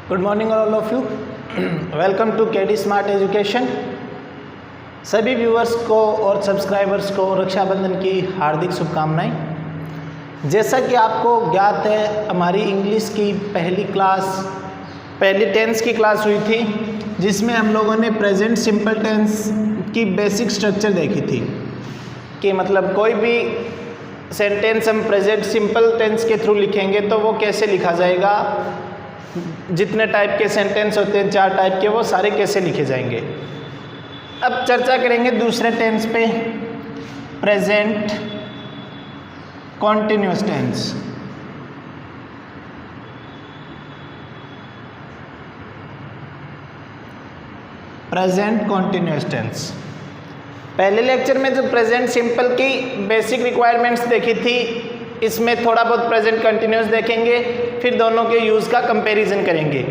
Good morning all of you. Welcome to KD smart education. सभी viewers को और subscribers को रक्षाबंधन की हार्दिक शुभकामनाएं। जैसा कि आपको ज्ञात है, हमारी इंग्लिश की पहली टेंस की क्लास हुई थी, जिसमें हम लोगों ने प्रेजेंट सिंपल टेंस की बेसिक स्ट्रक्चर देखी थी कि मतलब कोई भी सेंटेंस हम प्रेजेंट सिंपल टेंस के थ्रू लिखेंगे तो वो कैसे लिखा जाएगा, जितने टाइप के सेंटेंस होते हैं 4 टाइप के, वो सारे कैसे लिखे जाएंगे। अब चर्चा करेंगे दूसरे टेंस पे, present continuous tense. Present continuous tense. पहले लेक्चर में जो प्रेजेंट सिंपल की बेसिक रिक्वायरमेंट्स देखी थी, इसमें थोड़ा बहुत प्रेजेंट कंटिन्यूअस देखेंगे, फिर दोनों के यूज़ का कंपैरिजन करेंगे,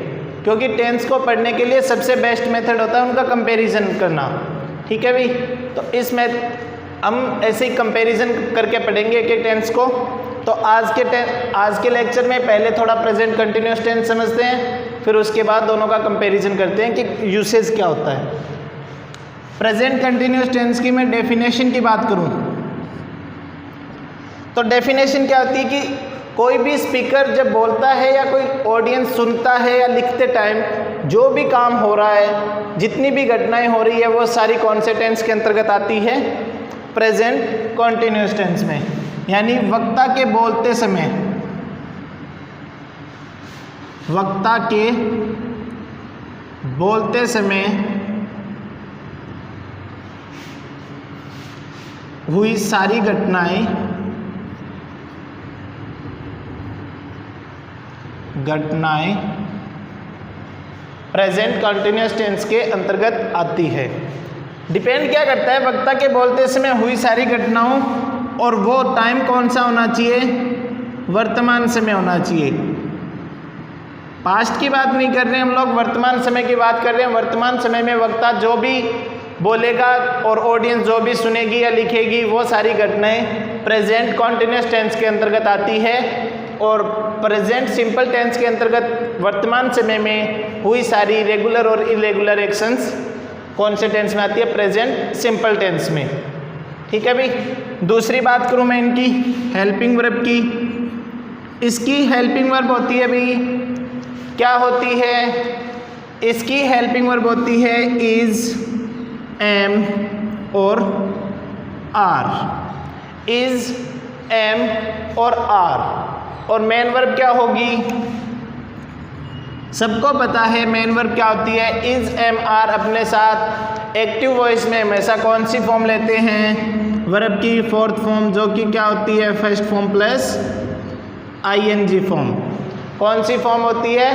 क्योंकि टेंस को पढ़ने के लिए सबसे बेस्ट मेथड होता है उनका कंपैरिजन करना। ठीक है भाई, तो इसमें हम ऐसे ही कंपैरिजन करके पढ़ेंगे एक एक टेंस को। तो आज के लेक्चर में पहले थोड़ा प्रेजेंट कंटिन्यूअस टेंस समझते हैं, फिर उसके बाद दोनों का कंपैरिजन करते हैं कि यूसेज क्या होता है। प्रेजेंट कंटिन्यूअस टेंस की मैं डेफिनेशन की बात करूं तो डेफिनेशन क्या होती है कि कोई भी स्पीकर जब बोलता है या कोई ऑडियंस सुनता है या लिखते टाइम जो भी काम हो रहा है, जितनी भी घटनाएं हो रही है, वो सारी कौन से टेंस के अंतर्गत आती है? प्रेजेंट कॉन्टिन्यूअस टेंस में। यानी वक्ता के बोलते समय, वक्ता के बोलते समय हुई सारी घटनाएं प्रेजेंट कंटिन्यूअस टेंस के अंतर्गत आती है। डिपेंड क्या करता है? वक्ता के बोलते समय हुई सारी घटनाओं, और वो टाइम कौन सा होना चाहिए? वर्तमान समय होना चाहिए। पास्ट की बात नहीं कर रहे हैं हम लोग, वर्तमान समय की बात कर रहे हैं। वर्तमान समय में वक्ता जो भी बोलेगा और ऑडियंस जो भी सुनेगी या लिखेगी, वो सारी घटनाएं प्रेजेंट कॉन्टिन्यूअस टेंस के अंतर्गत आती है। और प्रेजेंट सिंपल टेंस के अंतर्गत वर्तमान समय में हुई सारी रेगुलर और इरेगुलर एक्शंस कौन से टेंस में आती है? प्रेजेंट सिंपल टेंस में। ठीक है भाई। दूसरी बात करूं मैं इनकी हेल्पिंग वर्ब की। इसकी हेल्पिंग वर्ब होती है भाई, क्या होती है? इसकी हेल्पिंग वर्ब होती है इज, एम और आर। इज, एम और आर। और मेन वर्ब क्या होगी? सबको पता है मेन वर्ब क्या होती है। इज, एम, आर अपने साथ एक्टिव वॉइस में हमेशा कौन सी फॉर्म लेते हैं? वर्ब की फोर्थ फॉर्म, जो कि क्या होती है? First form plus ING form. कौन सी फॉर्म होती है?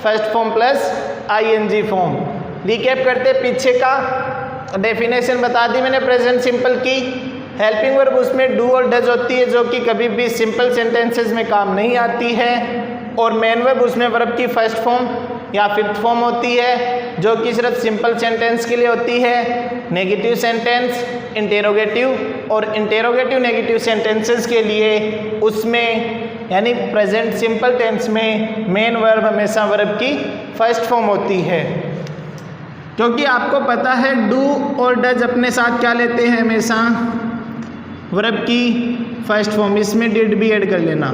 First form plus ING form. Recap करते पीछे का, डेफिनेशन बता दी मैंने प्रेजेंट सिंपल की। हेल्पिंग वर्ब उसमें डू और डज होती है, जो कि कभी भी सिंपल सेंटेंसेस में काम नहीं आती है। और मेन वर्ब उसमें वर्ब की फर्स्ट फॉर्म या फिफ्थ फॉर्म होती है, जो कि सिर्फ सिंपल सेंटेंस के लिए होती है। नेगेटिव सेंटेंस, इंटेरोगेटिव और इंटेरोगेटिव नेगेटिव सेंटेंसेस के लिए उसमें यानी प्रेजेंट सिंपल टेंस में मेन वर्ब हमेशा वर्ब की फर्स्ट फॉर्म होती है। क्योंकि आपको पता है डू और डज अपने साथ क्या लेते हैं? हमेशा वर्ब की फर्स्ट फॉर्म। इसमें डिड भी ऐड कर लेना।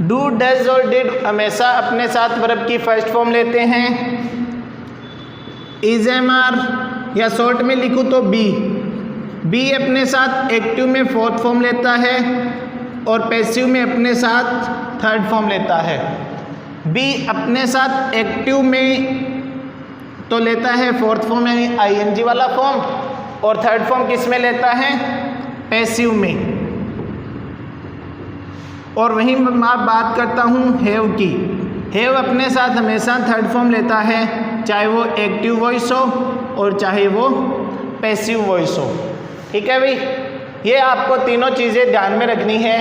डू, डज और डिड हमेशा अपने साथ वर्ब की फर्स्ट फॉर्म लेते हैं। इज, एम, आर या शॉर्ट में लिखूँ तो बी। बी अपने साथ एक्टिव में फोर्थ फॉर्म लेता है और पैसिव में अपने साथ थर्ड फॉर्म लेता है। बी अपने साथ एक्टिव में तो लेता है फोर्थ फॉर्म यानी आईएनजी वाला फॉर्म, और थर्ड फॉर्म किस में लेता है? पैसिव में। और वहीं मैं बात करता हूँ हैव की। हैव अपने साथ हमेशा थर्ड फॉर्म लेता है, चाहे वो एक्टिव वॉइस हो और चाहे वो पैसिव वॉइस हो। ठीक है भाई, ये आपको तीनों चीज़ें ध्यान में रखनी है।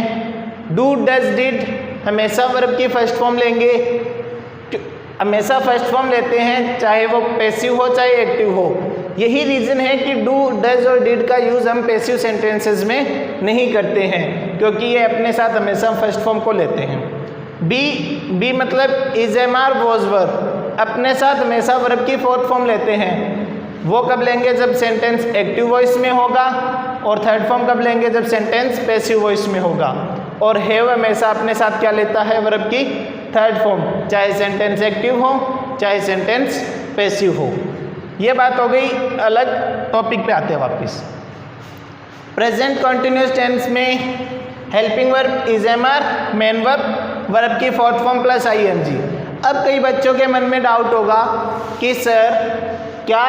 डू, डज, डिड हमेशा वर्ब की फर्स्ट फॉर्म लेंगे, हमेशा फर्स्ट फॉर्म लेते हैं, चाहे वो पैसिव हो चाहे एक्टिव हो। यही रीज़न है कि डू, डज और डिड का यूज़ हम पैसिव सेंटेंसेस में नहीं करते हैं, क्योंकि ये अपने साथ हमेशा फर्स्ट फॉर्म को लेते हैं। बी मतलब इज, एम, आर, वॉज, वर अपने साथ हमेशा वर्ब की फोर्थ फॉर्म लेते हैं। वो कब लेंगे? जब सेंटेंस एक्टिव वॉइस में होगा। और थर्ड फॉर्म कब लेंगे? जब सेंटेंस पैसिव वॉइस में होगा। और हैव हमेशा अपने साथ क्या लेता है? वर्ब की थर्ड फॉर्म, चाहे सेंटेंस एक्टिव हो चाहे सेंटेंस पैसिव हो। ये बात हो गई। अलग टॉपिक पे आते हैं वापस। प्रेजेंट कंटिन्यूअस टेंस में helping verb is MR, main verb verb की फोर्थ फॉर्म प्लस आईएनजी। अब कई बच्चों के मन में डाउट होगा कि सर क्या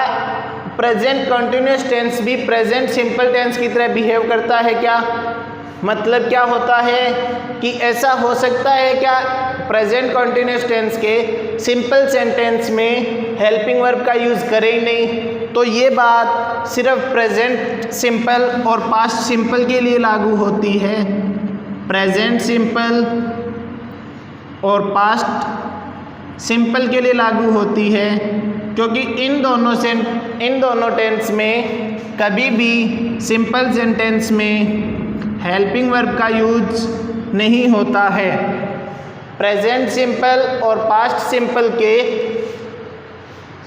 प्रेजेंट कंटिन्यूअस टेंस भी प्रेजेंट सिंपल टेंस की तरह बिहेव करता है क्या? मतलब क्या होता है कि ऐसा हो सकता है क्या प्रेजेंट कंटिन्यूअस टेंस के सिंपल सेंटेंस में हेल्पिंग वर्ब का यूज़ करें ही नहीं? तो ये बात सिर्फ प्रेजेंट सिंपल और पास्ट सिंपल के लिए लागू होती है। प्रेजेंट सिंपल और पास्ट सिंपल के लिए लागू होती है, क्योंकि इन दोनों टेंस में कभी भी सिंपल सेंटेंस में हेल्पिंग वर्ब का यूज नहीं होता है। प्रेजेंट सिंपल और पास्ट सिंपल के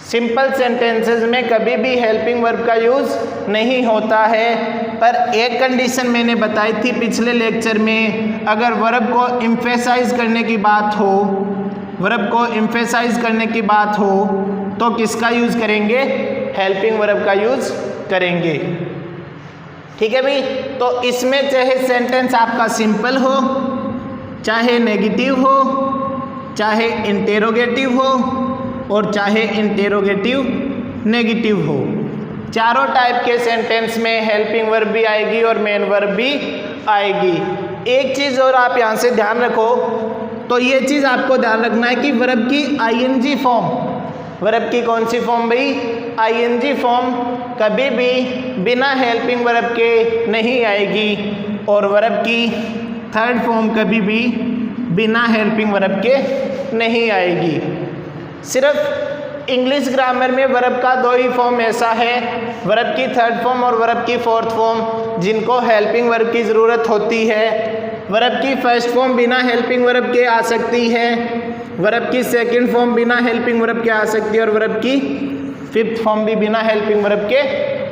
सिंपल सेंटेंसेस में कभी भी हेल्पिंग वर्ब का यूज़ नहीं होता है। पर एक कंडीशन मैंने बताई थी पिछले लेक्चर में, अगर वर्ब को एम्फेसाइज करने की बात हो, वर्ब को एम्फेसाइज करने की बात हो तो किसका यूज़ करेंगे? हेल्पिंग वर्ब का यूज़ करेंगे। ठीक है भाई। तो इसमें चाहे सेंटेंस आपका सिंपल हो, चाहे नेगेटिव हो, चाहे इंटेरोगेटिव हो और चाहे इंटेरोगेटिव नेगेटिव हो, चारों टाइप के सेंटेंस में हेल्पिंग वर्ब भी आएगी और मेन वर्ब भी आएगी। एक चीज़ और आप यहाँ से ध्यान रखो, तो ये चीज़ आपको ध्यान रखना है कि वर्ब की आईएनजी फॉर्म, वर्ब की कौन सी फॉर्म भाई? आईएनजी फॉर्म कभी भी बिना हेल्पिंग वर्ब के नहीं आएगी और वर्ब की थर्ड फॉर्म कभी भी बिना हेल्पिंग वर्ब के नहीं आएगी। सिर्फ इंग्लिश ग्रामर में वर्ब का दो ही फॉर्म ऐसा है, वर्ब की थर्ड फॉर्म और वर्ब की फोर्थ फॉर्म, जिनको हेल्पिंग वर्ब की ज़रूरत होती है। वर्ब की फर्स्ट फॉर्म बिना हेल्पिंग वर्ब के आ सकती है, वर्ब की सेकंड फॉर्म बिना हेल्पिंग वर्ब के आ सकती है और वर्ब की फिफ्थ फॉर्म भी बिना हेल्पिंग वर्ब के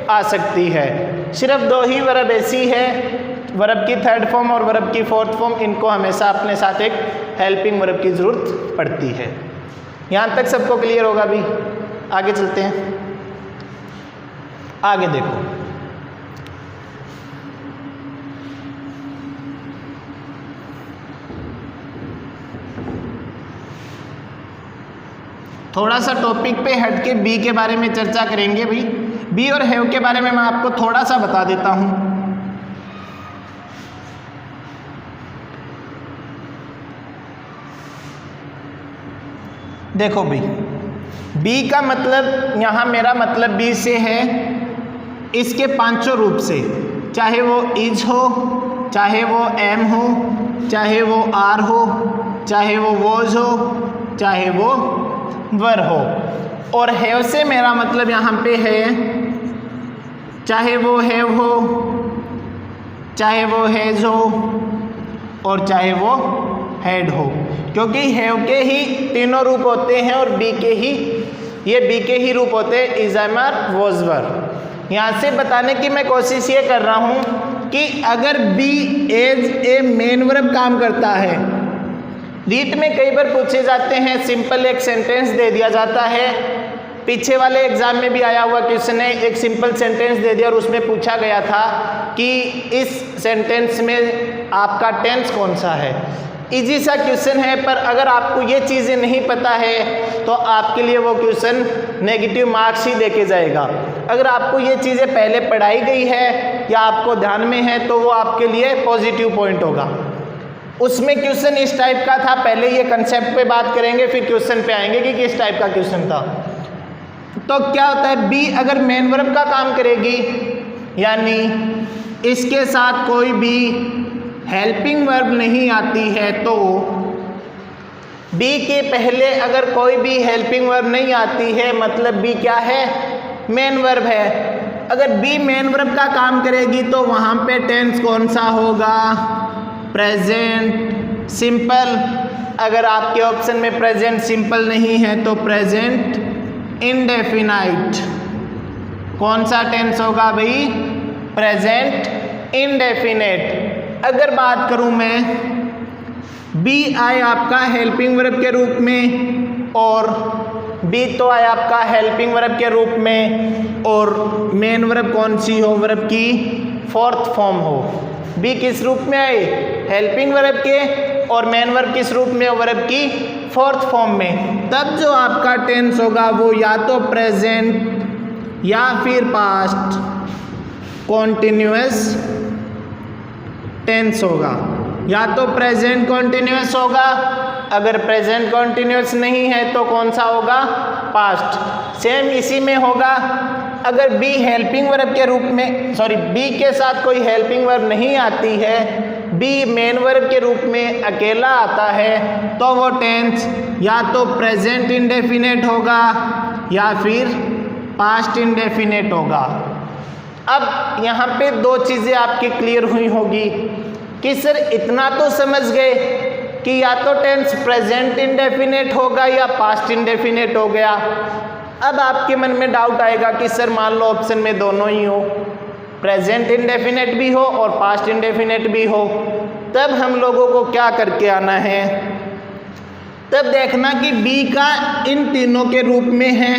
आ सकती है। सिर्फ दो ही वर्ब ऐसी है, वर्ब की थर्ड फॉर्म और वर्ब की फोर्थ फॉर्म, इनको हमेशा अपने साथ एक हेल्पिंग वर्ब की ज़रूरत पड़ती है। यहाँ तक सबको क्लियर होगा भी? आगे चलते हैं। आगे देखो, थोड़ा सा टॉपिक पे हट के बी के बारे में चर्चा करेंगे भाई। बी और हैव के बारे में मैं आपको थोड़ा सा बता देता हूँ। देखो भाई, बी का मतलब, यहाँ मेरा मतलब बी से है इसके पांचों रूप से, चाहे वो इज हो, चाहे वो एम हो, चाहे वो आर हो, चाहे वो वॉज हो, चाहे वो वर हो। और हैव से मेरा मतलब यहाँ पे है चाहे वो हैव हो, चाहे वो हैज हो और चाहे वो हैड हो, क्योंकि हैव के ही तीनों रूप होते हैं और बी के ही, ये बी के ही रूप होते हैं, इज, एम, आर, वॉज, वर। यहाँ से बताने की मैं कोशिश ये कर रहा हूँ कि अगर be as a main verb काम करता है, रीट में कई बार पूछे जाते हैं, सिंपल एक सेंटेंस दे दिया जाता है। पीछे वाले एग्जाम में भी आया हुआ क्वेश्चन है, एक सिंपल सेंटेंस दे दिया और उसमें पूछा गया था कि इस सेंटेंस में आपका टेंस कौन सा है। इजी सा क्वेश्चन है, पर अगर आपको ये चीज़ें नहीं पता है तो आपके लिए वो क्वेश्चन नेगेटिव मार्क्स ही देके जाएगा। अगर आपको ये चीज़ें पहले पढ़ाई गई है या आपको ध्यान में है तो वो आपके लिए पॉजिटिव पॉइंट होगा। उसमें क्वेश्चन इस टाइप का था, पहले ये कंसेप्ट पे बात करेंगे फिर क्वेश्चन पे आएंगे कि किस टाइप का क्वेश्चन था। तो क्या होता है, बी अगर मेन वर्ब का काम करेगी, यानी इसके साथ कोई भी हेल्पिंग वर्ब नहीं आती है, तो बी के पहले अगर कोई भी हेल्पिंग वर्ब नहीं आती है, मतलब बी क्या है, मेन वर्ब है। अगर बी मेन वर्ब का काम करेगी तो वहाँ पे टेंस कौन सा होगा, प्रेजेंट सिंपल। अगर आपके ऑप्शन में प्रेजेंट सिंपल नहीं है तो प्रेजेंट इंडेफिनाइट। कौन सा टेंस होगा भाई? Present indefinite. अगर बात करूं मैं, बी आए आपका हेल्पिंग वर्ब के रूप में, और बी तो आए आपका हेल्पिंग वर्ब के रूप में, और मेन वर्ब कौन सी हो? वर्ब की फोर्थ फॉर्म हो। बी किस रूप में आए? हेल्पिंग वर्ब के, और मेन वर्ब किस रूप में? वर्ब की फोर्थ फॉर्म में। तब जो आपका टेंस होगा वो या तो प्रेजेंट या फिर पास्ट कॉन्टिन्यूअस टेंस होगा। या तो प्रेजेंट कॉन्टिन्यूअस होगा, अगर प्रेजेंट कॉन्टिन्यूअस नहीं है तो कौन सा होगा? पास्ट। सेम इसी में होगा, अगर बी हेल्पिंग वर्ब के रूप में, सॉरी बी के साथ कोई हेल्पिंग वर्ब नहीं आती है, बी मेन वर्ब के रूप में अकेला आता है, तो वो टेंस या तो प्रेजेंट इंडेफिनेट होगा या फिर पास्ट इंडेफिनेट होगा। अब यहाँ पे दो चीज़ें आपकी क्लियर हुई होगी कि सर इतना तो समझ गए कि या तो टेंस प्रेजेंट इंडेफिनेट होगा या पास्ट इंडेफिनेट हो गया। अब आपके मन में डाउट आएगा कि सर मान लो ऑप्शन में दोनों ही हो, प्रेजेंट इंडेफिनेट भी हो और पास्ट इंडेफिनेट भी हो, तब हम लोगों को क्या करके आना है? तब देखना कि बी का इन तीनों के रूप में है,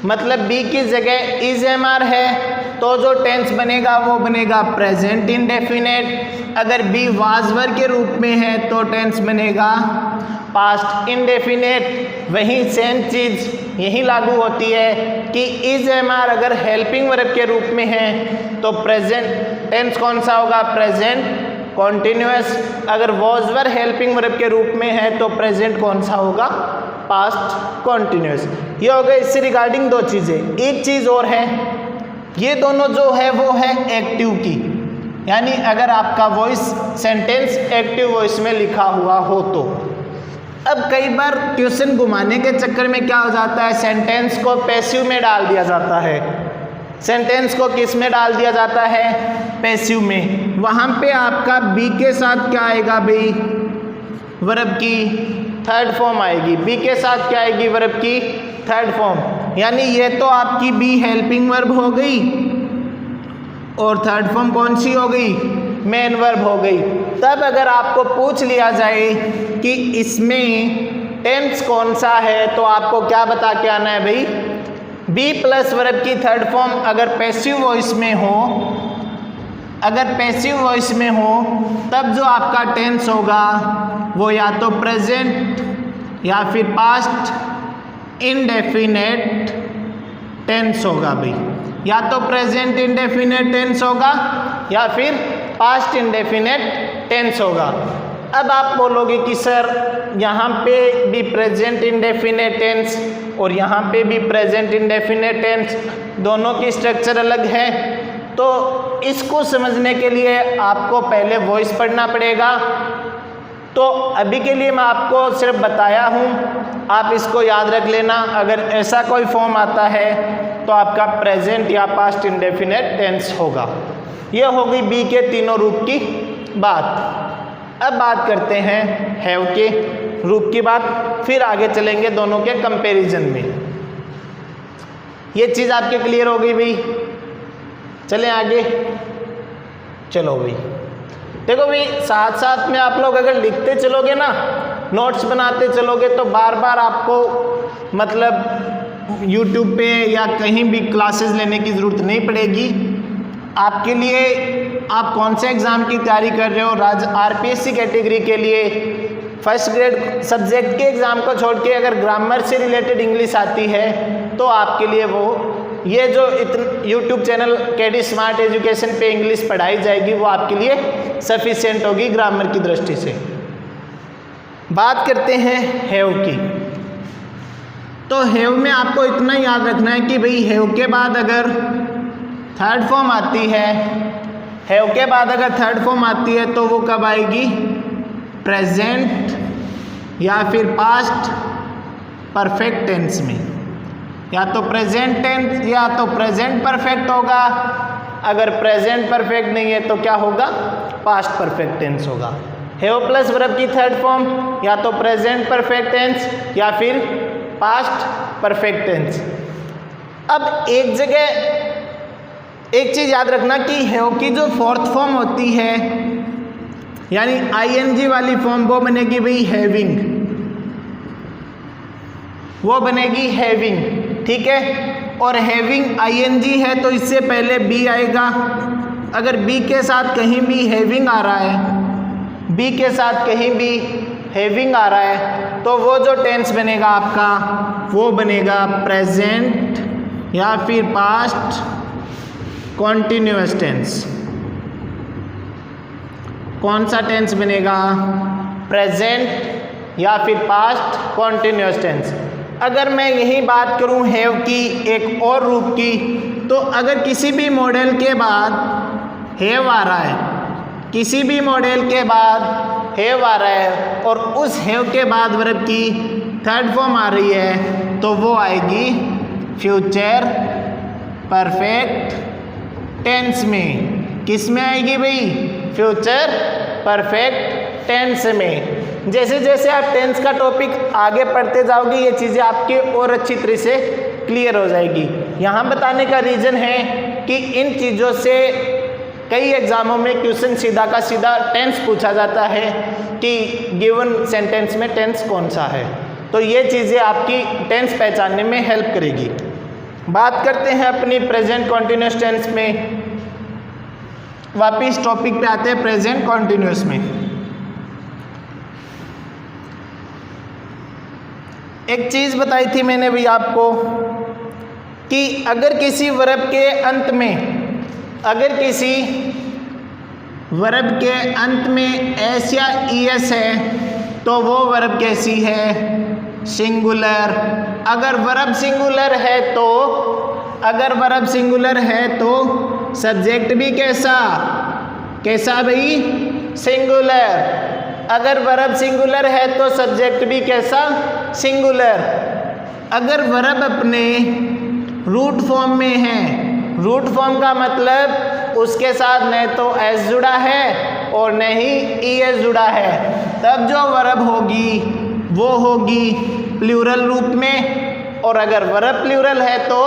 मतलब बी की जगह इज एम आर है तो जो टेंस बनेगा वो बनेगा प्रेजेंट इंडेफिनेट। अगर बी वाज वर के रूप में है तो टेंस बनेगा पास्ट इंडेफिनेट। वहीं सेम चीज़ यही लागू होती है कि इज एम आर अगर हेल्पिंग वर्ब के रूप में है तो प्रेजेंट टेंस कौन सा होगा? Present continuous. अगर वॉज वर हेल्पिंग वर्ब के रूप में है तो प्रेजेंट कौन सा होगा? Past continuous. ये हो गए इससे रिगार्डिंग दो चीज़ें। एक चीज़ और है, ये दोनों जो है वो है एक्टिव की, यानी अगर आपका वॉइस सेंटेंस एक्टिव वॉइस में लिखा हुआ हो तो। अब कई बार क्वेश्चन घुमाने के चक्कर में क्या हो जाता है, सेंटेंस को पैसिव में डाल दिया जाता है। सेंटेंस को किस में डाल दिया जाता है? पैसिव में। वहाँ पे आपका बी के साथ क्या आएगा भाई? वर्ब की थर्ड फॉर्म आएगी। बी के साथ क्या आएगी? वर्ब की थर्ड फॉर्म। यानी ये तो आपकी बी हेल्पिंग वर्ब हो गई और थर्ड फॉर्म कौन सी हो गई? मेन वर्ब हो गई। तब अगर आपको पूछ लिया जाए कि इसमें टेंस कौन सा है तो आपको क्या बता के आना है भाई? बी प्लस वर्ब की थर्ड फॉर्म अगर पैसिव वॉइस में हो, अगर पैसिव वॉइस में हो तब जो आपका टेंस होगा वो या तो प्रेजेंट या फिर पास्ट इंडेफिनेट टेंस होगा भाई। या तो प्रेजेंट इंडेफिनेट टेंस होगा या फिर पास्ट इंडेफिनेट टेंस होगा। अब आप बोलोगे कि सर यहाँ पे भी प्रेजेंट इंडेफिनेट टेंस और यहाँ पे भी प्रेजेंट इंडेफिनेट टेंस, दोनों की स्ट्रक्चर अलग है, तो इसको समझने के लिए आपको पहले वॉइस पढ़ना पड़ेगा। तो अभी के लिए मैं आपको सिर्फ बताया हूँ, आप इसको याद रख लेना। अगर ऐसा कोई फॉर्म आता है तो आपका प्रेजेंट या पास्ट इंडेफिनेट टेंस होगा। ये होगी बी के तीनों रूप की बात। अब बात करते हैं हैव के रूप की बात, फिर आगे चलेंगे दोनों के कंपैरिजन में। ये चीज़ आपके क्लियर हो गई भाई? चलें आगे। चलो भाई, देखो भाई, साथ साथ में आप लोग अगर लिखते चलोगे ना, नोट्स बनाते चलोगे तो बार बार आपको मतलब यूट्यूब पे या कहीं भी क्लासेस लेने की ज़रूरत नहीं पड़ेगी। आपके लिए, आप कौन से एग्ज़ाम की तैयारी कर रहे हो, आरपीएससी कैटेगरी के लिए फर्स्ट ग्रेड सब्जेक्ट के एग्ज़ाम को छोड़ के अगर ग्रामर से रिलेटेड इंग्लिश आती है तो आपके लिए वो ये जो YouTube channel KD smart education पे इंग्लिश पढ़ाई जाएगी वो आपके लिए सफिशिएंट होगी ग्रामर की दृष्टि से। बात करते हैं हैव की। तो हैव में आपको इतना याद रखना है कि भाई हैव के बाद अगर थर्ड फॉर्म आती है, हैव के बाद अगर थर्ड फॉर्म आती है तो वो कब आएगी? प्रेजेंट या फिर पास्ट परफेक्ट टेंस में। या तो प्रेजेंट टेंस या तो प्रेजेंट परफेक्ट होगा। अगर प्रेजेंट परफेक्ट नहीं है तो क्या होगा? पास्ट परफेक्ट टेंस होगा। हैव प्लस वर्ब की थर्ड फॉर्म या तो प्रेजेंट परफेक्ट टेंस या फिर पास्ट परफेक्ट टेंस। अब एक जगह एक चीज याद रखना कि हैव की जो फोर्थ फॉर्म होती है यानी आईएनजी वाली फॉर्म वो बनेगी भाई हैविंग, वो बनेगी हैविंग, ठीक है। और हैविंग आईएनजी है तो इससे पहले बी आएगा। अगर बी के साथ कहीं भी हैविंग आ रहा है, बी के साथ कहीं भी हैविंग आ रहा है तो वो जो टेंस बनेगा आपका वो बनेगा प्रेजेंट या फिर पास्ट कॉन्टिन्यूअस टेंस। कौन सा टेंस बनेगा? प्रेजेंट या फिर पास्ट कॉन्टिन्यूअस टेंस। अगर मैं यही बात करूं हैव की एक और रूप की, तो अगर किसी भी मॉडल के बाद हैव आ रहा है, किसी भी मॉडल के बाद हैव आ रहा है और उस हैव के बाद वर्ब की थर्ड फॉर्म आ रही है तो वो आएगी फ्यूचर परफेक्ट टेंस में। किस में आएगी भाई? फ्यूचर परफेक्ट टेंस में। जैसे जैसे आप टेंस का टॉपिक आगे पढ़ते जाओगे ये चीज़ें आपकी और अच्छी तरह से क्लियर हो जाएगी। यहाँ बताने का रीज़न है कि इन चीज़ों से कई एग्जामों में क्वेश्चन सीधा का सीधा टेंस पूछा जाता है कि गिवन सेंटेंस में टेंस कौन सा है, तो ये चीज़ें आपकी टेंस पहचानने में हेल्प करेगी। बात करते हैं अपनी प्रेजेंट कॉन्टिन्यूस टेंस में। वापिस टॉपिक पे आते हैं प्रेजेंट कॉन्टिन्यूस में। एक चीज़ बताई थी मैंने भी आपको कि अगर किसी वर्ब के अंत में, अगर किसी वर्ब के अंत में एस या ईएस है तो वो वर्ब कैसी है? सिंगुलर। अगर वर्ब सिंगुलर है तो, अगर वर्ब सिंगुलर है तो सब्जेक्ट भी कैसा? कैसा भाई? सिंगुलर। अगर वर्ब सिंगुलर है तो सब्जेक्ट भी कैसा? सिंगुलर। अगर वर्ब अपने रूट फॉर्म में है, रूट फॉर्म का मतलब उसके साथ न तो एस जुड़ा है और न ही ईएस जुड़ा है, तब जो वर्ब होगी वो होगी प्लूरल रूप में। और अगर वर्ब प्लूरल है तो,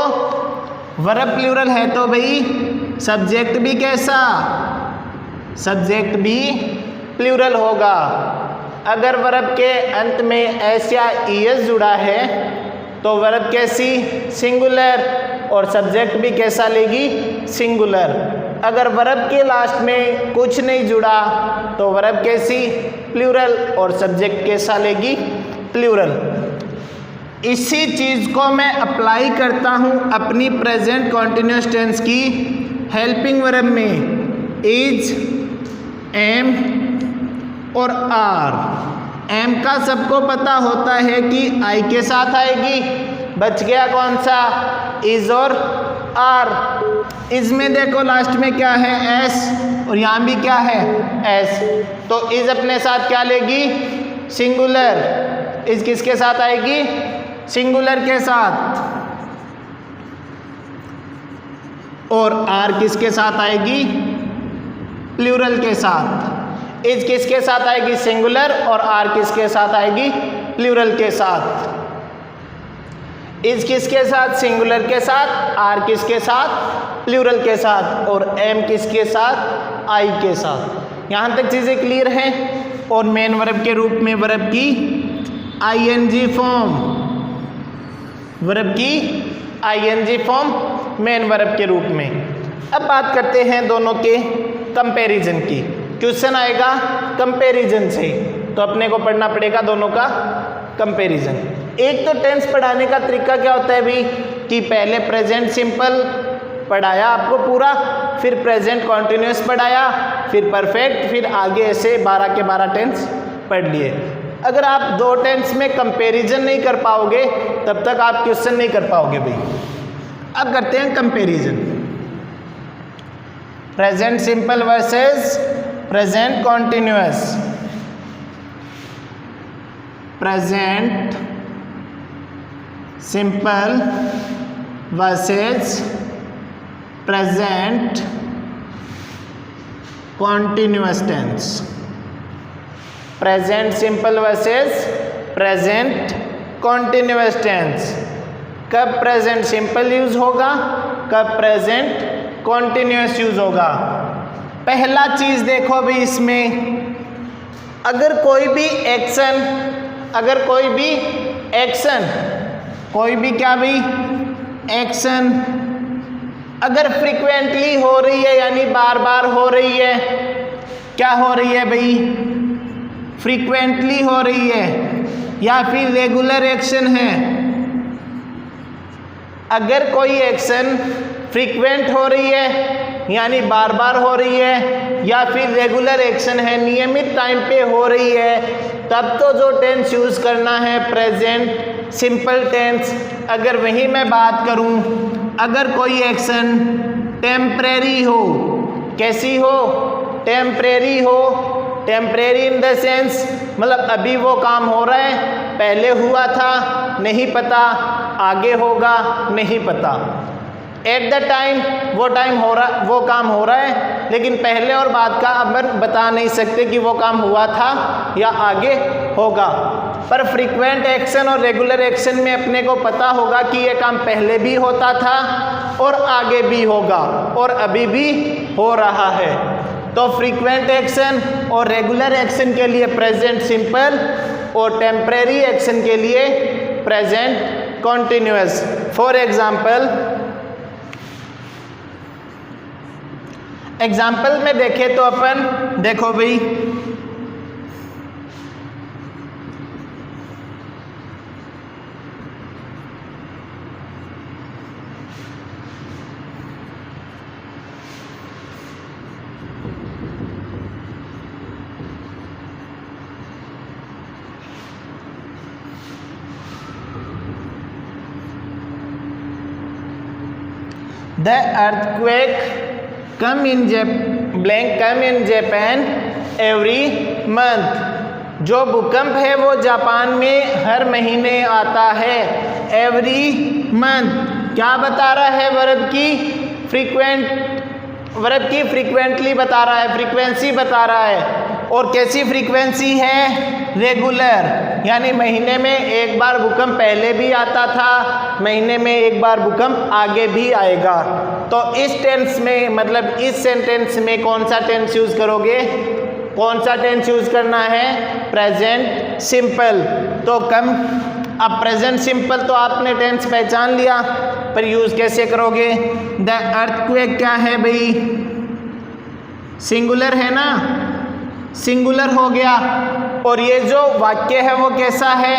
वर्ब प्लूरल है तो भाई सब्जेक्ट भी कैसा? सब्जेक्ट भी प्लूरल होगा। अगर वर्ब के अंत में एस या ईएस जुड़ा है तो वर्ब कैसी? सिंगुलर। और सब्जेक्ट भी कैसा लेगी? सिंगुलर। अगर वर्ब के लास्ट में कुछ नहीं जुड़ा तो वर्ब कैसी? प्लूरल। और सब्जेक्ट कैसा लेगी? प्लूरल। इसी चीज़ को मैं अप्लाई करता हूँ अपनी प्रेजेंट कॉन्टिन्यूअस टेंस की हेल्पिंग वर्ब में। इज, एम और आर। एम का सबको पता होता है कि आई के साथ आएगी, बच गया कौन सा? इज और आर। इज में देखो लास्ट में क्या है? एस। और यहाँ भी क्या है? एस। तो इज अपने साथ क्या लेगी? सिंगुलर। इज किसके साथ आएगी? सिंगुलर के साथ। और आर किसके साथ आएगी? प्लूरल के साथ। इज किसके साथ आएगी? सिंगुलर। और आर किसके साथ आएगी? प्लूरल के साथ। इज किसके साथ? सिंगुलर के साथ। आर किसके साथ? प्लूरल के साथ। और एम किसके साथ? आई के साथ। यहाँ तक चीज़ें क्लियर हैं। और मेन वर्ब के रूप में वर्ब की आईएनजी फॉर्म, वर्ब की आईएनजी फॉर्म मेन वर्ब के रूप में। अब बात करते हैं दोनों के कंपैरिजन की। क्वेश्चन आएगा कंपैरिजन से, तो अपने को पढ़ना पड़ेगा दोनों का कंपैरिजन। एक तो टेंस पढ़ाने का तरीका क्या होता है भी कि पहले प्रेजेंट सिंपल पढ़ाया आपको पूरा, फिर प्रेजेंट कॉन्टिन्यूअस पढ़ाया, फिर परफेक्ट, फिर आगे ऐसे 12 के 12 टेंस पढ़ लिए। अगर आप दो टेंस में कंपैरिजन नहीं कर पाओगे तब तक आप क्वेश्चन नहीं कर पाओगे भाई। अब करते हैं comparison. Present simple versus present continuous. Present simple versus present continuous tense. Present simple versus present continuous tense. कब प्रेजेंट सिंपल यूज होगा, कब प्रेजेंट कॉन्टिन्यूअस यूज होगा। पहला चीज देखो भी इसमें, अगर कोई भी एक्शन अगर फ्रीक्वेंटली हो रही है यानी बार बार हो रही है, क्या हो रही है भाई, फ्रीक्वेंटली हो रही है, या फिर रेगुलर एक्शन है। अगर कोई एक्शन फ्रीक्वेंट हो रही है यानी बार बार हो रही है, या फिर रेगुलर एक्शन है, नियमित टाइम पे हो रही है, तब तो जो टेंस यूज करना है प्रेजेंट सिंपल टेंस। अगर वही मैं बात करूं, अगर कोई एक्शन टेम्परेरी हो, कैसी हो, टेम्परेरी हो, टेम्परेरी इन द सेंस मतलब अभी वो काम हो रहा है, पहले हुआ था नहीं पता, आगे होगा नहीं पता। एट द टाइम वो काम हो रहा है, लेकिन पहले और बाद का अब बता नहीं सकते कि वो काम हुआ था या आगे होगा। पर फ्रीक्वेंट एक्शन और रेगुलर एक्शन में अपने को पता होगा कि ये काम पहले भी होता था और आगे भी होगा और अभी भी हो रहा है। तो फ्रीक्वेंट एक्शन और रेगुलर एक्शन के लिए प्रेजेंट सिंपल और टेम्परेरी एक्शन के लिए प्रेजेंट कॉन्टिन्यूअस। फॉर एग्जाम्पल में देखें तो अपन देखो भाई, The earthquake come in Japan every month। जो भूकंप है वो जापान में हर महीने आता है। एवरी मंथ क्या बता रहा है, वर्ब की फ्रीक्वेंटली बता रहा है, फ्रीक्वेंसी बता रहा है। और कैसी फ्रीक्वेंसी है, रेगुलर, यानी महीने में एक बार भूकंप पहले भी आता था, महीने में एक बार भूकंप आगे भी आएगा। तो इस टेंस में मतलब इस सेंटेंस में कौन सा टेंस यूज करोगे, कौन सा टेंस यूज करना है, प्रेजेंट सिंपल। तो अब प्रेजेंट सिंपल तो आपने टेंस पहचान लिया, पर यूज कैसे करोगे। द अर्थक्वेक क्या है भाई, सिंगुलर है ना, सिंगुलर हो गया। और ये जो वाक्य है वो कैसा है,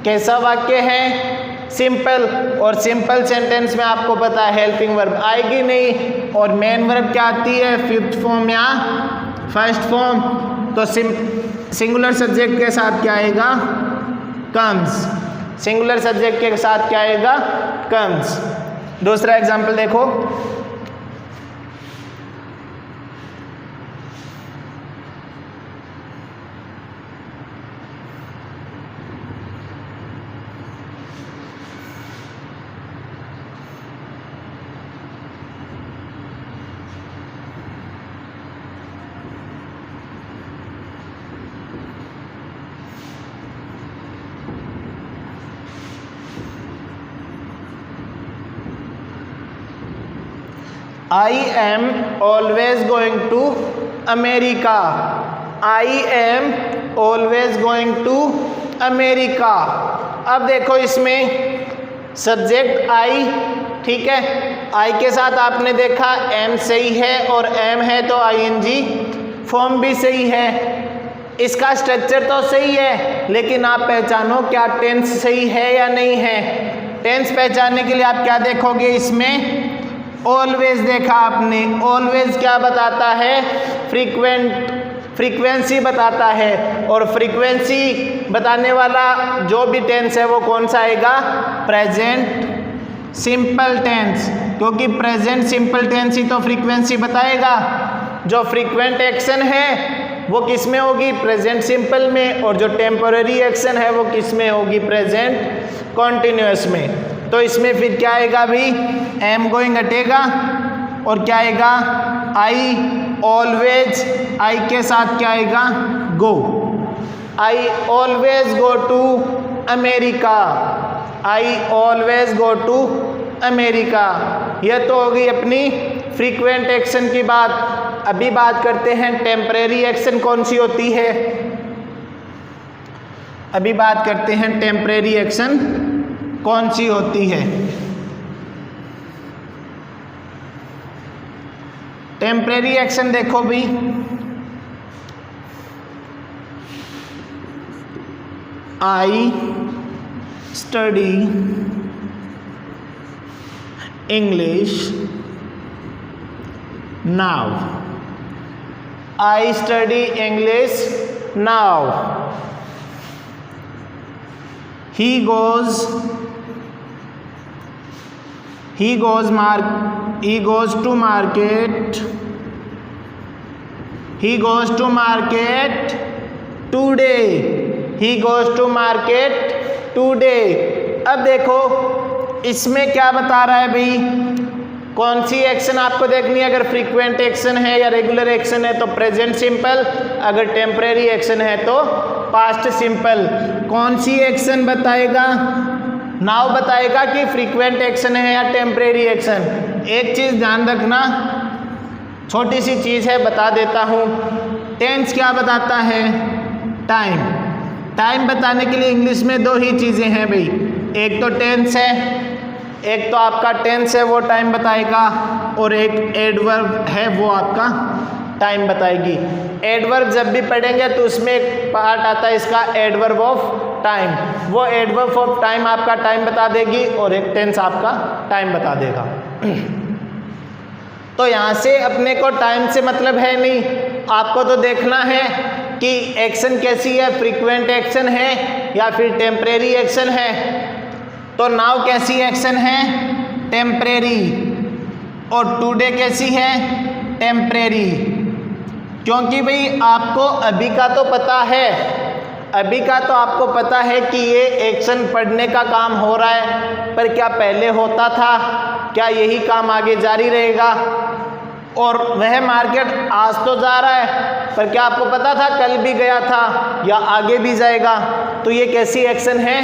कैसा वाक्य है, सिंपल। और सिंपल सेंटेंस में आपको पता है हेल्पिंग वर्ब आएगी नहीं, और मेन वर्ब क्या आती है, फिफ्थ फॉर्म या फर्स्ट फॉर्म। तो सिंगुलर सब्जेक्ट के साथ क्या आएगा, कम्स। सिंगुलर सब्जेक्ट के साथ क्या आएगा, कम्स। दूसरा एग्जाम्पल देखो, I am always going to America। I am always going to America। अब देखो इसमें सब्जेक्ट आई, ठीक है, आई के साथ आपने देखा एम सही है और एम है तो आईएनजी फॉर्म भी सही है। इसका स्ट्रक्चर तो सही है, लेकिन आप पहचानो क्या टेंस सही है या नहीं है। टेंस पहचानने के लिए आप क्या देखोगे, इसमें ऑलवेज देखा आपने, ऑलवेज क्या बताता है, फ्रीक्वेंसी बताता है। और फ्रीक्वेंसी बताने वाला जो भी टेंस है वो कौन सा आएगा, प्रेजेंट सिंपल टेंस, क्योंकि प्रेजेंट सिंपल टेंस ही तो फ्रीक्वेंसी बताएगा। जो फ्रीक्वेंट एक्शन है वो किस में होगी, प्रेजेंट सिंपल में, और जो टेम्पोररी एक्शन है वो किस में होगी, प्रेजेंट कॉन्टिन्यूअस में। तो इसमें फिर क्या आएगा भी, एम गोइंग हटेगा और क्या आएगा, आई ऑलवेज, आई के साथ क्या आएगा, go. I always go to America, I always go to America. यह तो हो गई अपनी फ्रीक्वेंट एक्शन की बात। अभी बात करते हैं टेम्परेरी एक्शन कौन सी होती है। अभी बात करते हैं टेम्परेरी एक्शन कौन सी होती है। टेम्परेरी एक्शन देखो भी, I study English now, I study English now. He goes to market, he goes to market today, he goes to market today। अब देखो इसमें क्या बता रहा है भाई, कौन सी एक्शन आपको देखनी है। अगर फ्रीक्वेंट एक्शन है या रेगुलर एक्शन है तो प्रेजेंट सिंपल, अगर टेम्परेरी एक्शन है तो पास्ट सिंपल। कौन सी एक्शन बताएगा, नाउ बताएगा कि फ्रीक्वेंट एक्शन है या टेम्परेरी एक्शन। एक चीज़ ध्यान रखना, छोटी सी चीज़ है बता देता हूँ। टेंस क्या बताता है, टाइम। टाइम बताने के लिए इंग्लिश में दो ही चीज़ें हैं भाई, एक तो टेंस है, एक तो आपका टेंस है वो टाइम बताएगा, और एक एडवर्ब है वो आपका टाइम बताएगी। एडवर्ब जब भी पढ़ेंगे तो उसमें एक पार्ट आता है इसका एडवर्ब ऑफ टाइम, वो एडवर्ब ऑफ टाइम आपका टाइम बता देगी और एक टेंस आपका टाइम बता देगा। तो यहाँ से अपने को टाइम से मतलब है नहीं, आपको तो देखना है कि एक्शन कैसी है, फ्रीक्वेंट एक्शन है या फिर टेम्परेरी एक्शन है। तो नाउ कैसी एक्शन है, टेम्परेरी, और टुडे कैसी है, टेम्परेरी। क्योंकि भाई आपको अभी का तो पता है, अभी का तो आपको पता है कि ये एक्शन पढ़ने का काम हो रहा है, पर क्या पहले होता था, क्या यही काम आगे जारी रहेगा। और वह मार्केट आज तो जा रहा है, पर क्या आपको पता था कल भी गया था या आगे भी जाएगा। तो ये कैसी एक्शन है,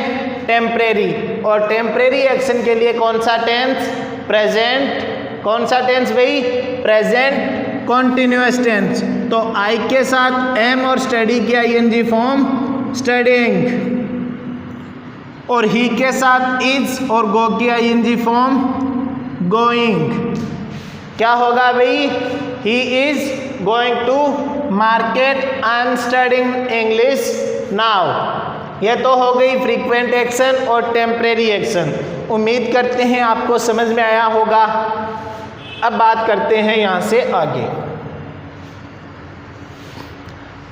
टेम्परेरी। और टेम्परेरी एक्शन के लिए कौन सा टेंस, प्रेजेंट। कौन सा टेंस भाई, प्रेजेंट कॉन्टिन्यूअस टेंस। तो आई के साथ एम और स्टडी की आईएनजी फॉर्म स्टडिंग, और ही के साथ इज और गो की आईएनजी फॉर्म गोइंग। क्या होगा भाई, he is going to market, I am studying English now. यह तो हो गई फ्रीक्वेंट एक्शन और टेम्परेरी एक्शन। उम्मीद करते हैं आपको समझ में आया होगा। अब बात करते हैं यहाँ से आगे।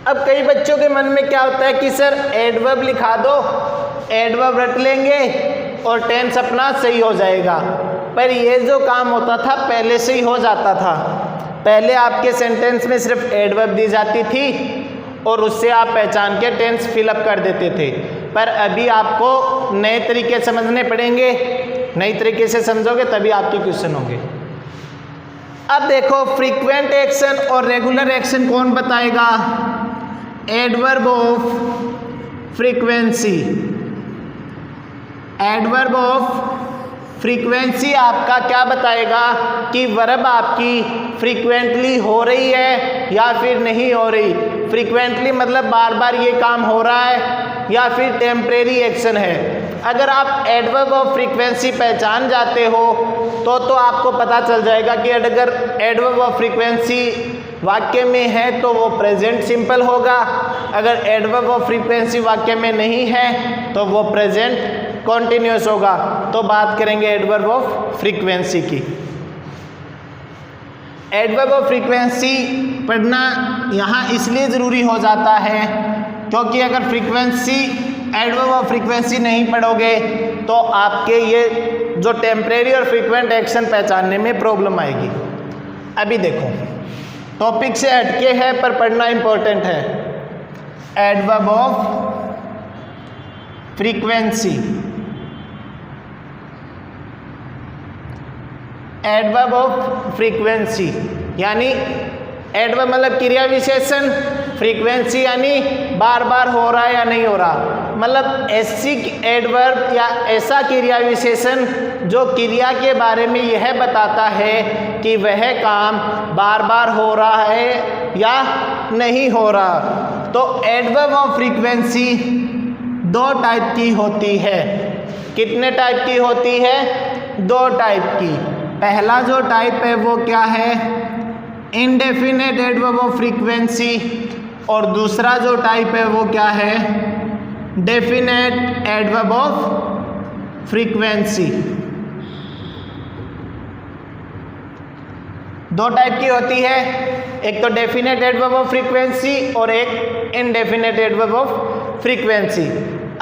अब कई बच्चों के मन में क्या होता है कि सर एडवर्ब लिखा दो, एडवर्ब रट लेंगे और टेंस अपना सही हो जाएगा। पर ये जो काम होता था पहले से ही हो जाता था। पहले आपके सेंटेंस में सिर्फ एडवर्ब दी जाती थी और उससे आप पहचान के टेंस फिलअप कर देते थे। पर अभी आपको नए तरीके समझने पड़ेंगे, नई तरीके से समझोगे तभी आपके क्वेश्चन होंगे। अब देखो फ्रीक्वेंट एक्शन और रेगुलर एक्शन कौन बताएगा, adverb of frequency. Adverb of frequency आपका क्या बताएगा कि वर्ब आपकी फ्रीक्वेंटली हो रही है या फिर नहीं हो रही। फ्रीक्वेंटली मतलब बार बार ये काम हो रहा है या फिर टेम्परेरी एक्शन है। अगर आप एडवर्ब ऑफ फ्रीक्वेंसी पहचान जाते हो तो आपको पता चल जाएगा कि अगर एडवर्ब ऑफ फ्रीक्वेंसी वाक्य में है तो वो प्रेजेंट सिंपल होगा, अगर एडवर्ब ऑफ फ्रीक्वेंसी वाक्य में नहीं है तो वो प्रेजेंट कॉन्टिन्यूअस होगा। तो बात करेंगे एडवर्ब ऑफ फ्रीक्वेंसी की। एडवर्ब ऑफ फ्रीक्वेंसी पढ़ना यहाँ इसलिए ज़रूरी हो जाता है क्योंकि अगर फ्रीक्वेंसी एडवर्ब ऑफ फ्रीक्वेंसी नहीं पढ़ोगे तो आपके ये जो टेम्परेरी और फ्रीक्वेंट एक्शन पहचानने में प्रॉब्लम आएगी। अभी देखो टॉपिक से हटके है पर पढ़ना इंपॉर्टेंट है। Adverb of frequency, adverb of frequency यानी एडवर्ब मतलब क्रिया विशेषण, फ्रीक्वेंसी यानी बार बार हो रहा है या नहीं हो रहा, मतलब ऐसी एडवर्ब या ऐसा क्रिया विशेषण जो क्रिया के बारे में यह बताता है कि वह काम बार बार हो रहा है या नहीं हो रहा। तो एडवर्ब ऑफ फ्रीक्वेंसी दो टाइप की होती है। कितने टाइप की होती है? दो टाइप की। पहला जो टाइप है वो क्या है? इंडेफिनेट एडवर्ब ऑफ फ्रीक्वेंसी, और दूसरा जो टाइप है वो क्या है? Definite adverb of frequency. दो टाइप की होती है, एक तो डेफिनेट एडवर्ब ऑफ फ्रीक्वेंसी और एक इनडेफिनेट एडवर्ब ऑफ फ्रीक्वेंसी।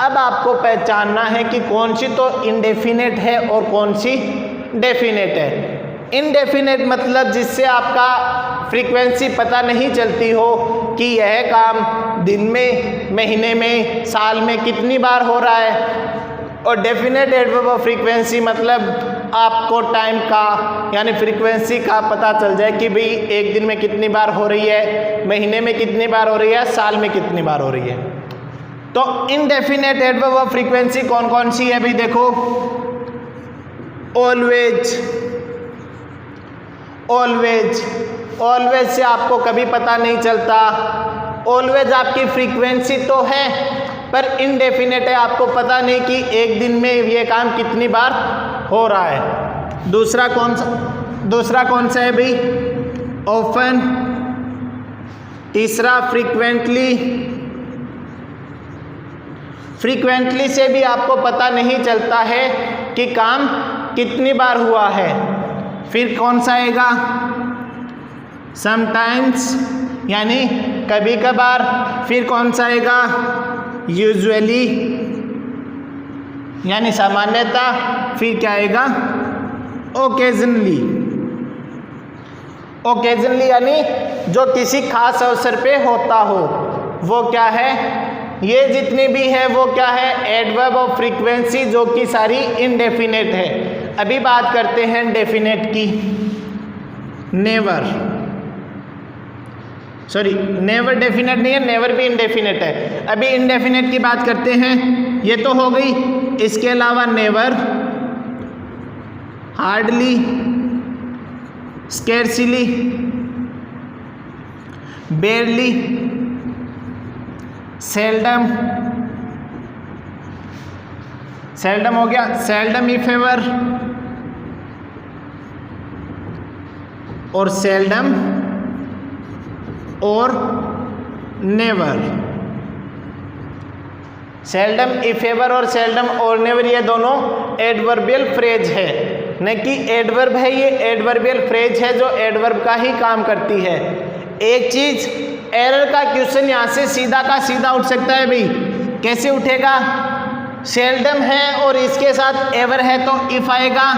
अब आपको पहचानना है कि कौन सी तो इंडेफिनेट है और कौन सी डेफिनेट है। इनडेफिनेट मतलब जिससे आपका फ्रीक्वेंसी पता नहीं चलती हो कि यह काम दिन में, महीने में, साल में कितनी बार हो रहा है। और डेफिनेट एडवर्ब ऑफ फ्रीक्वेंसी मतलब आपको टाइम का यानी फ्रीक्वेंसी का पता चल जाए कि भाई एक दिन में कितनी बार हो रही है, महीने में कितनी बार हो रही है, साल में कितनी बार हो रही है। तो इनडेफिनेट एडवर्ब ऑफ फ्रीक्वेंसी कौन कौन सी है भाई? देखो, ऑलवेज, ऑलवेज, ऑलवेज से आपको कभी पता नहीं चलता। ऑलवेज आपकी फ्रीक्वेंसी तो है पर इनडेफिनेट है, आपको पता नहीं कि एक दिन में ये काम कितनी बार हो रहा है। दूसरा कौन सा है भाई? ऑफन। तीसरा फ्रीक्वेंटली। फ्रीक्वेंटली से भी आपको पता नहीं चलता है कि काम कितनी बार हुआ है। फिर कौन सा आएगा? समटाइम्स यानी कभी कभार। फिर कौन सा आएगा? यूजुअली यानी सामान्यतः। फिर क्या आएगा? ओकेजनली। ओकेजनली यानी जो किसी खास अवसर पे होता हो, वो क्या है? ये जितनी भी है वो क्या है? एडवर्ब ऑफ फ्रीक्वेंसी, जो कि सारी इनडेफिनेट है। अभी बात करते हैं डेफिनेट की। नेवर, सॉरी नेवर डेफिनेट नहीं है, नेवर भी इनडेफिनेट है। अभी इनडेफिनेट की बात करते हैं। ये तो हो गई। इसके अलावा never, hardly, scarcely, barely, seldom, seldom हो गया, सेल्डम इफ एवर और सेल्डम और नेवर। सेल्डम इफ एवर और सेल्डम और नेवर ये दोनों एडवर्बियल फ्रेज है, न कि एडवर्ब है। ये एडवर्बियल फ्रेज है जो एडवर्ब का ही काम करती है। एक चीज, एरर का क्वेश्चन यहाँ से सीधा का सीधा उठ सकता है भाई। कैसे उठेगा? सेल्डम है और इसके साथ एवर है तो इफ आएगा,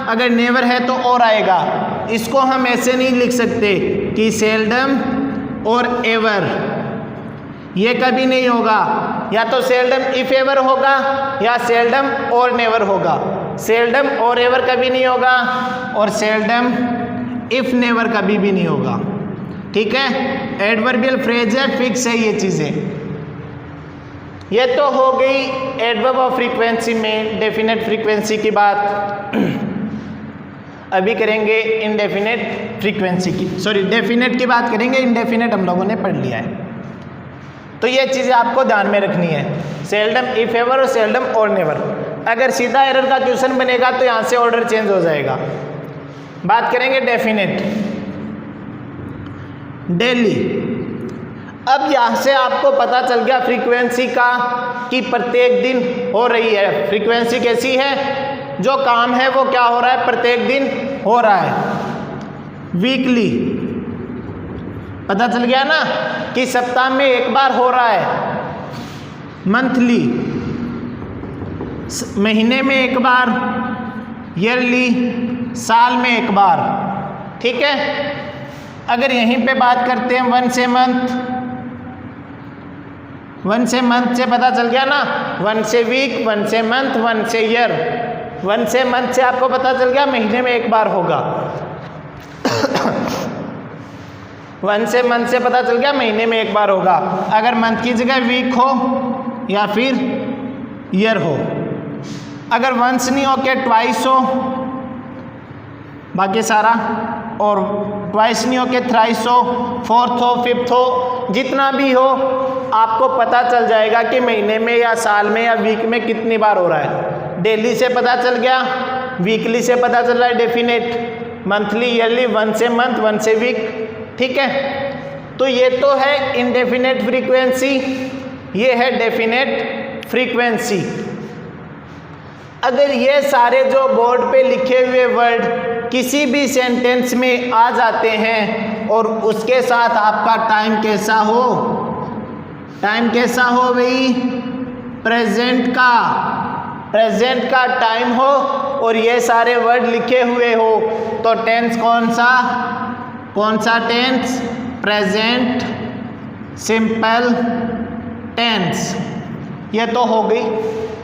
अगर नेवर है तो और आएगा। इसको हम ऐसे नहीं लिख सकते कि सेल्डम और एवर, ये कभी नहीं होगा। या तो सेल्डम इफ एवर होगा या सेल्डम और नेवर होगा। सेल्डम और एवर कभी नहीं होगा और सेल्डम इफ नेवर कभी भी नहीं होगा। ठीक है, एडवर्बियल फ्रेज है, फिक्स है ये चीज़ें। ये तो हो गई एडवर्ब ऑफ फ्रीक्वेंसी में डेफिनेट फ्रीक्वेंसी की बात। अभी करेंगे इनडेफिनेट फ्रीक्वेंसी की, सॉरी डेफिनेट की बात करेंगे। इनडेफिनेट हम लोगों ने पढ़ लिया है, तो ये चीज़ें आपको ध्यान में रखनी है। सेल्डम इफ एवर और सेल्डम और नेवर। अगर सीधा एरर का क्वेश्चन बनेगा तो यहाँ से ऑर्डर चेंज हो जाएगा। बात करेंगे डेफिनेट, डेली। अब यहाँ से आपको पता चल गया फ्रीक्वेंसी का कि प्रत्येक दिन हो रही है। फ्रीक्वेंसी कैसी है? जो काम है वो क्या हो रहा है? प्रत्येक दिन हो रहा है। वीकली, पता चल गया ना कि सप्ताह में एक बार हो रहा है। मंथली, महीने में एक बार। ईयरली, साल में एक बार। ठीक है, अगर यहीं पे बात करते हैं वन से मंथ, वन से मंथ से पता चल गया ना, वन से वीक, वन से मंथ, वन से ईयर। वन से मंथ से आपको पता चल गया महीने में एक बार होगा। 1 से मंथ से पता चल गया महीने में एक बार होगा। अगर मंथ की जगह वीक हो या फिर ईयर हो, अगर वंस नहीं हो के ट्वाइस हो बाकी सारा, और ट्वाइस नहीं हो के थ्राइस हो, फोर्थ हो, फिफ्थ हो, जितना भी हो आपको पता चल जाएगा कि महीने में या साल में या वीक में कितनी बार हो रहा है। डेली से पता चल गया, वीकली से पता चल रहा है डेफिनेट, मंथली, ईयरली, 1 से मंथ, 1 से वीक, ठीक है। तो ये तो है इनडेफिनेट फ्रीक्वेंसी, ये है डेफिनेट फ्रीक्वेंसी। अगर ये सारे जो बोर्ड पे लिखे हुए वर्ड किसी भी सेंटेंस में आ जाते हैं और उसके साथ आपका टाइम कैसा हो, टाइम कैसा हो भाई, प्रेजेंट का टाइम हो और ये सारे वर्ड लिखे हुए हो, तो टेंस कौन सा टेंस, प्रेजेंट सिंपल टेंस। ये तो हो गई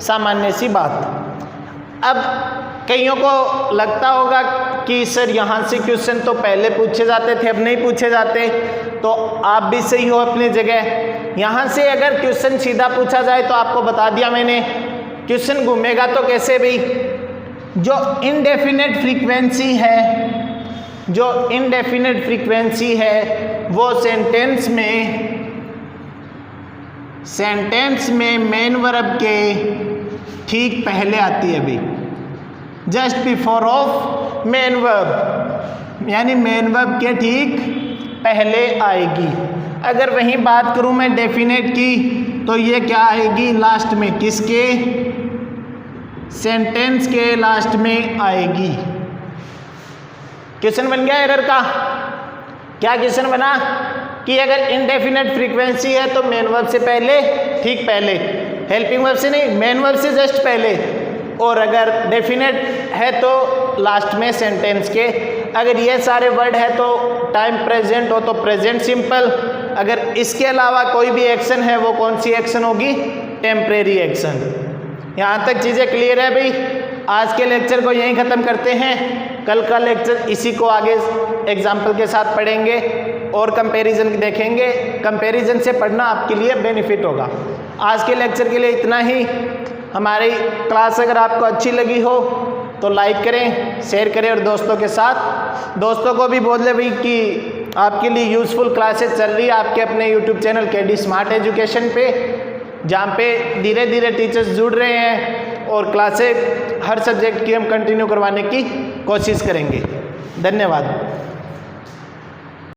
सामान्य सी बात। अब कईयों को लगता होगा कि सर यहाँ से क्वेश्चन तो पहले पूछे जाते थे अब नहीं पूछे जाते, तो आप भी सही हो अपनी जगह। यहाँ से अगर क्वेश्चन सीधा पूछा जाए तो आपको बता दिया मैंने, क्वेश्चन घूमेगा तो कैसे भाई, जो इनडेफिनेट फ्रीक्वेंसी है वो सेंटेंस में मेन वर्ब के ठीक पहले आती है अभी, just before of main verb, यानी मेन वर्ब के ठीक पहले आएगी। अगर वहीं बात करूं मैं डेफिनेट की, तो ये क्या आएगी लास्ट में, किसके, सेंटेंस के लास्ट में आएगी। क्वेश्चन बन गया एरर का, क्या क्वेश्चन बना कि अगर इनडेफिनेट फ्रीक्वेंसी है तो मेन वर्ब से पहले, ठीक पहले, हेल्पिंग वर्ब से नहीं, मेन वर्ब से जस्ट पहले, और अगर डेफिनेट है तो लास्ट में सेंटेंस के। अगर ये सारे वर्ड है तो टाइम प्रेजेंट हो तो प्रेजेंट सिंपल, अगर इसके अलावा कोई भी एक्शन है वो कौन सी एक्शन होगी, टेम्परेरी एक्शन। यहाँ तक चीज़ें क्लियर है भाई। आज के लेक्चर को यहीं ख़त्म करते हैं, कल का लेक्चर इसी को आगे एग्जाम्पल के साथ पढ़ेंगे और कंपैरिजन देखेंगे। कंपैरिजन से पढ़ना आपके लिए बेनिफिट होगा। आज के लेक्चर के लिए इतना ही। हमारी क्लास अगर आपको अच्छी लगी हो तो लाइक करें, शेयर करें और दोस्तों के साथ, दोस्तों को भी बोल दें भाई कि आपके लिए यूज़फुल क्लासेस चल रही है आपके अपने YouTube channel KD smart education पे, जहाँ पे धीरे धीरे टीचर्स जुड़ रहे हैं और क्लासेस हर सब्जेक्ट की हम कंटिन्यू करवाने की कोशिश करेंगे। धन्यवाद।